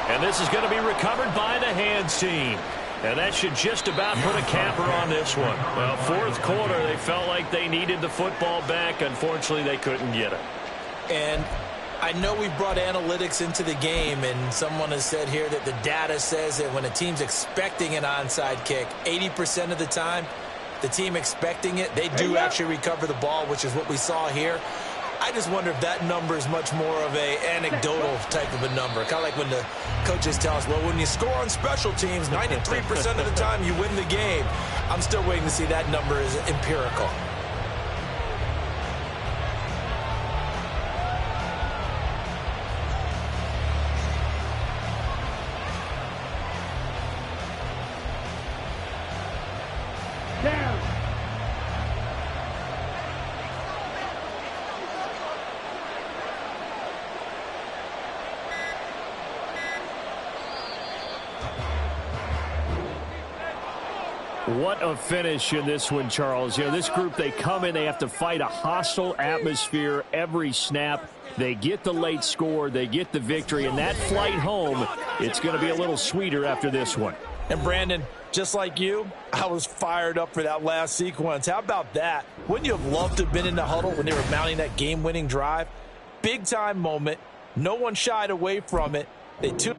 And this is going to be recovered by the hands team. And that should just about put a capper on this one. Well, 4th quarter, they felt like they needed the football back. Unfortunately, they couldn't get it. And I know we brought analytics into the game, and someone has said here that the data says that when a team's expecting an onside kick, 80% of the time, the team expecting it, they do actually recover the ball, which is what we saw here. I just wonder if that number is much more of a anecdotal type of a number. Kind of like when the coaches tell us, well, when you score on special teams, 93% of the time you win the game. I'm still waiting to see that number is empirical. What a finish in this one, Charles. You know, this group, they come in, they have to fight a hostile atmosphere every snap. They get the late score, they get the victory, and that flight home, it's going to be a little sweeter after this one. And Brandon, just like you, I was fired up for that last sequence. How about that? Wouldn't you have loved to have been in the huddle when they were mounting that game-winning drive? Big-time moment. No one shied away from it. They took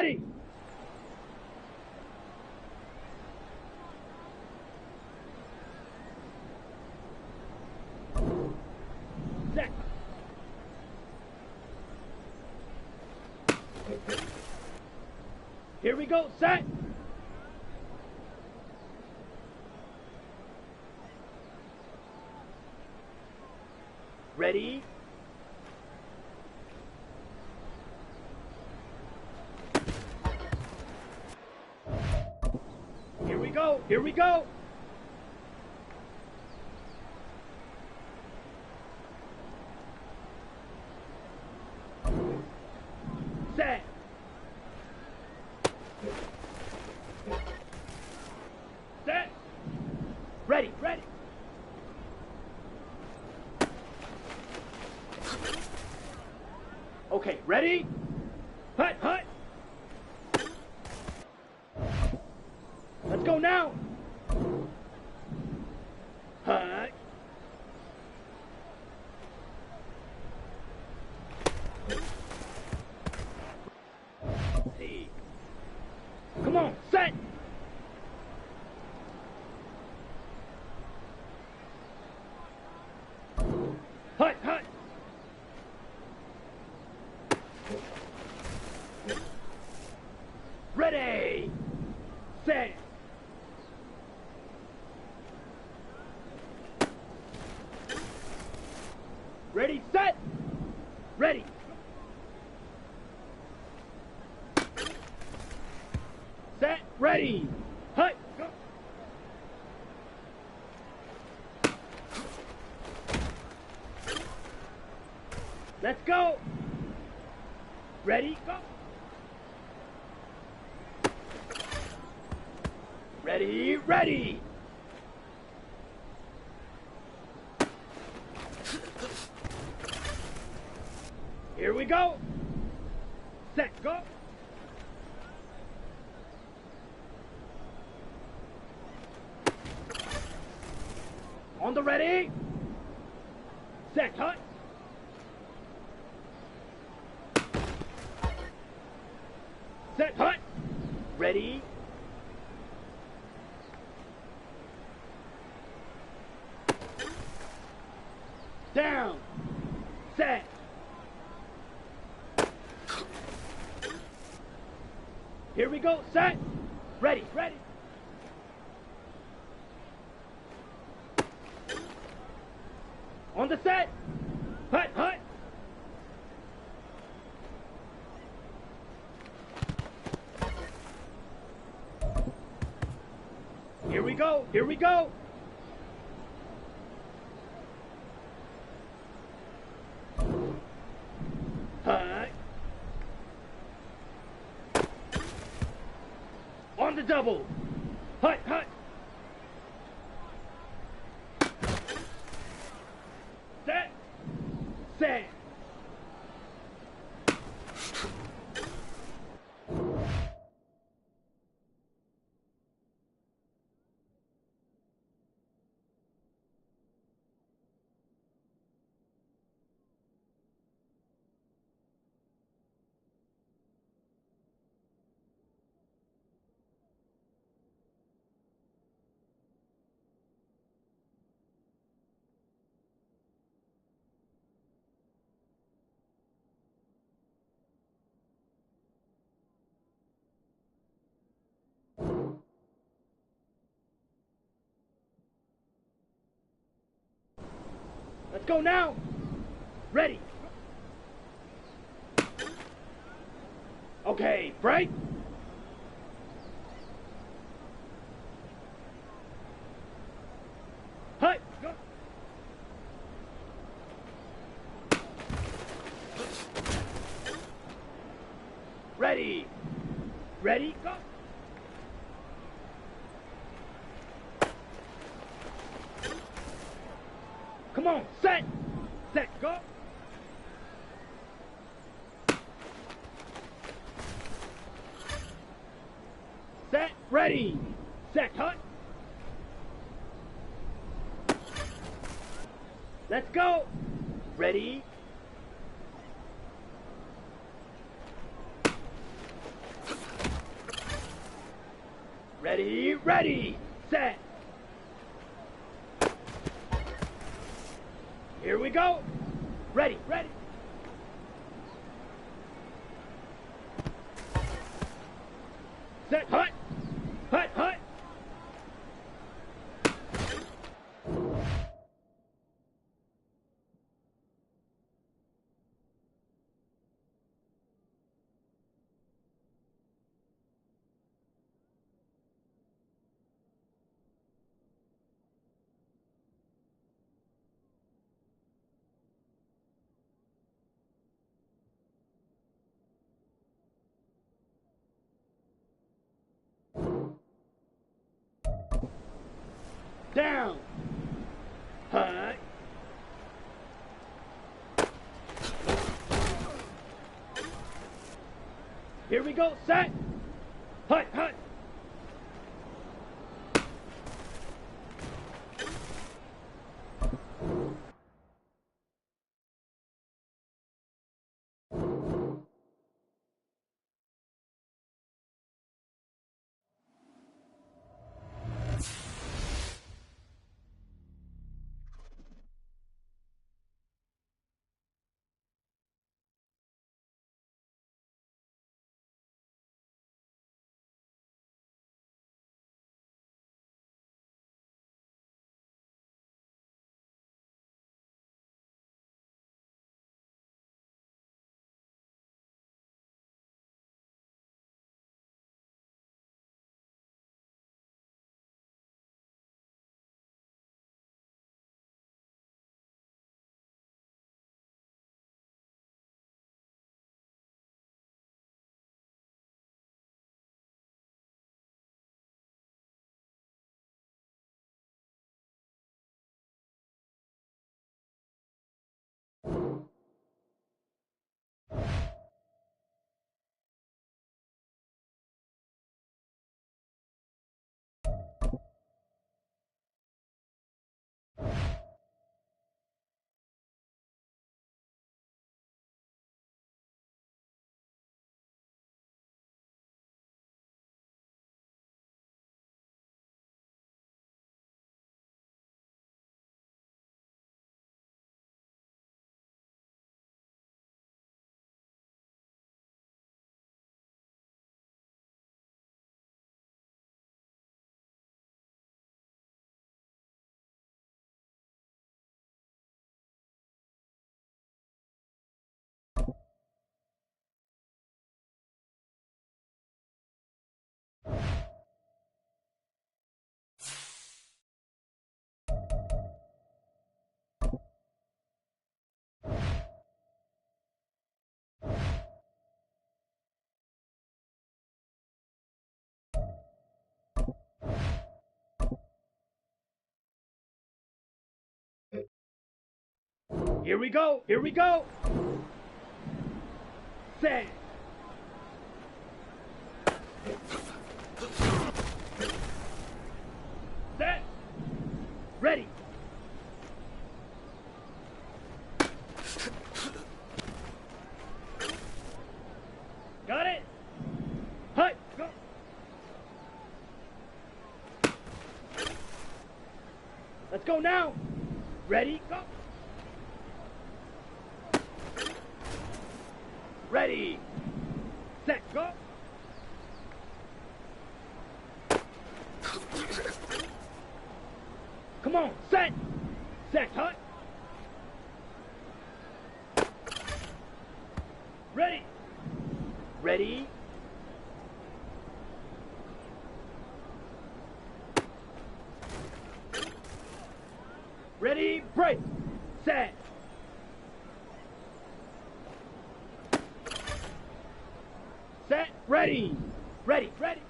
ready. Set. Here we go, set. Ready. Here we go, here we go. Set. Set. Ready, ready. Okay, ready? Hut, hut. Let's go now. Hut. Hey. Come on, set. Hut, hut. Ready. Set. Ready, set. Ready. Set, ready. Hut. Go. Let's go. Ready, go. Ready, ready. Here we go. Set, go. On the ready. Set, hut. Set, hut. Ready. Down. Set. Here we go. Set. Ready. Ready. On the set. Hut. Hut. Here we go. Here we go. Hut. On the double. Hut, hut. Set. Set. Let's go now. Ready. Okay, break. Hut. Go. Ready. Ready, go. Come on, set. Set, go. Set, ready. Set, hut. Let's go. Ready. ready, set. Here we go. Ready, ready. Set, hut, hut, hut. Down. Hut. Here we go, set. Hut, hut. Here we go, here we go. Set. Set. Ready. Got it. Hut, go. Let's go now. Ready, go. Ready, set, go. Come on, set, set, hut. Ready, ready. Ready, break, set. Set, ready, ready, ready.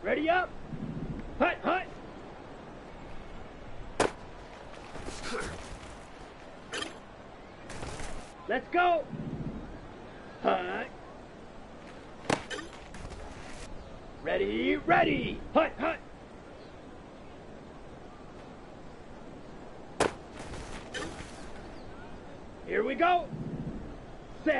Ready up, hut, hut. Let's go, hut. Ready, ready, hut, hut. Here we go. Set.